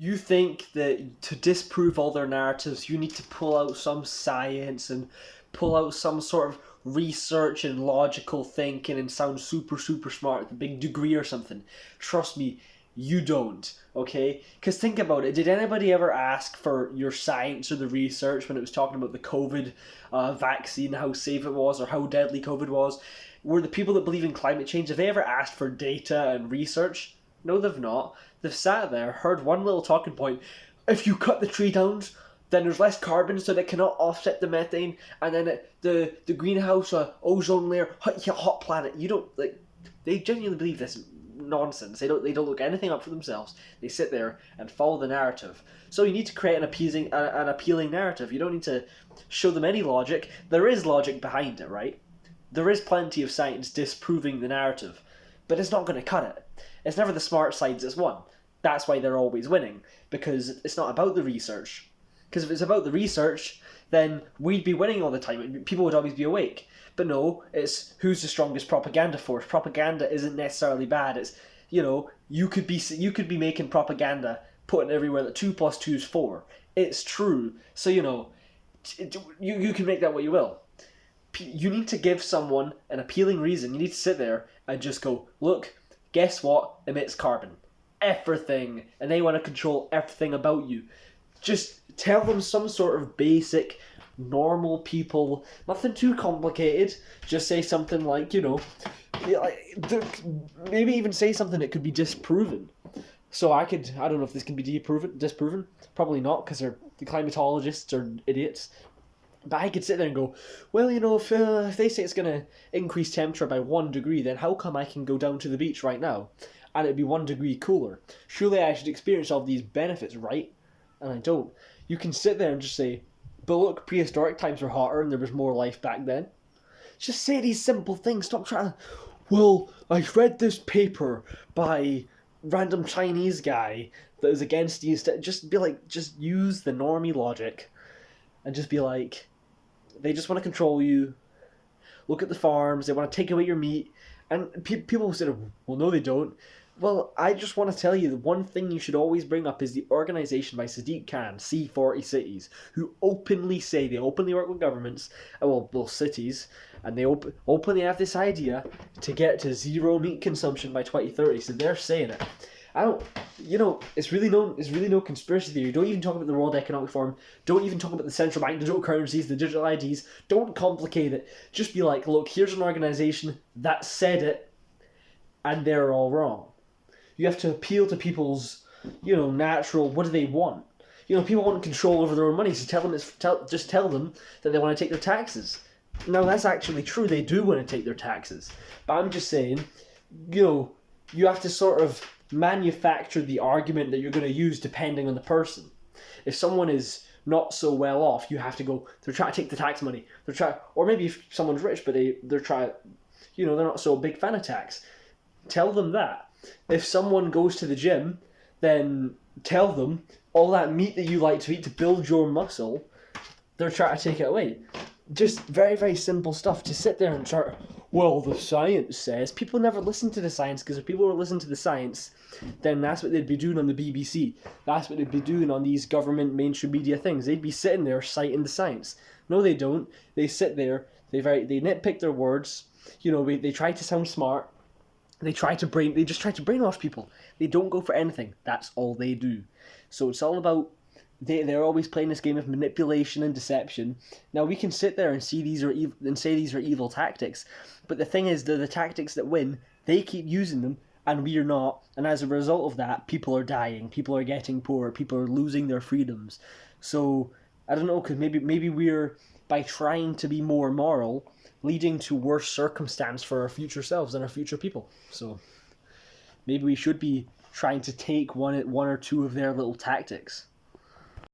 You think that to disprove all their narratives, you need to pull out some science and pull out some sort of research and logical thinking and sound super, super smart with a big degree or something. Trust me, you don't, okay? Because think about it. Did anybody ever ask for your science or the research when it was talking about the COVID vaccine, how safe it was or how deadly COVID was? Were the people that believe in climate change, have they ever asked for data and research? No, they've not. They've sat there, heard one little talking point. If you cut the tree down, then there's less carbon, so that cannot offset the methane, and then the greenhouse ozone layer, hot planet. You don't like. They genuinely believe this nonsense. They don't look anything up for themselves. They sit there and follow the narrative. So you need to create an appealing narrative. You don't need to show them any logic. There is logic behind it, right? There is plenty of science disproving the narrative, but it's not going to cut it. It's never the smart sides that's won. That's why they're always winning, because it's not about the research. Because if it's about the research, then we'd be winning all the time. People would always be awake. But no, it's who's the strongest propaganda force. Propaganda isn't necessarily bad. It's, you could be making propaganda, putting everywhere that 2 plus 2 is 4. It's true. So you can make that what you will. You need to give someone an appealing reason. You need to sit there and just go, look, guess what emits carbon? Everything. And they want to control everything about you. Just tell them some sort of basic, normal people, nothing too complicated. Just say something like, maybe even say something that could be disproven. So I don't know if this can be disproven. Probably not, because the climatologists are idiots. But I could sit there and go, well, if they say it's going to increase temperature by 1 degree, then how come I can go down to the beach right now and it'd be 1 degree cooler? Surely I should experience all these benefits, right? And I don't. You can sit there and just say, but look, prehistoric times were hotter and there was more life back then. Just say these simple things. Stop trying to, well, I read this paper by random Chinese guy that is against these. Just be like, just use the normie logic and just be like, they just want to control you. Look at the farms. They want to take away your meat. And people will say, well, no, they don't. Well, I just want to tell you, the one thing you should always bring up is the organisation by Sadiq Khan, C40 Cities, who openly say they openly work with governments, cities, and they openly have this idea to get to zero meat consumption by 2030. So they're saying it. It's really no conspiracy theory. Don't even talk about the World Economic Forum. Don't even talk about the central bank, digital currencies, the digital IDs. Don't complicate it. Just be like, look, here's an organisation that said it, and they're all wrong. You have to appeal to people's, natural, what do they want? People want control over their own money, so just tell them that they want to take their taxes. Now, that's actually true. They do want to take their taxes. But I'm just saying, you have to sort of manufacture the argument that you're going to use depending on the person. If someone is not so well off, you have to go, they're trying to take the tax money. Or maybe if someone's rich, but they're trying, they're not so big fan of tax. Tell them that. If someone goes to the gym, then tell them all that meat that you like to eat to build your muscle, they're trying to take it away. Just very, very simple stuff to sit there and start, well, the science says. People never listen to the science, because if people were listening to the science, then that's what they'd be doing on the BBC. That's what they'd be doing on these government mainstream media things. They'd be sitting there citing the science. No, they don't. They sit there, they nitpick their words, they try to sound smart. They just try to brainwash people. They don't go for anything. That's all they do. So it's all about, they're always playing this game of manipulation and deception. Now we can sit there and say these are evil tactics, but the thing is, they're the tactics that win. They keep using them, and we are not. And as a result of that, people are dying. People are getting poorer. People are losing their freedoms. So I don't know, because maybe we're, by trying to be more moral, leading to worse circumstance for our future selves and our future people. So maybe we should be trying to take one or two of their little tactics.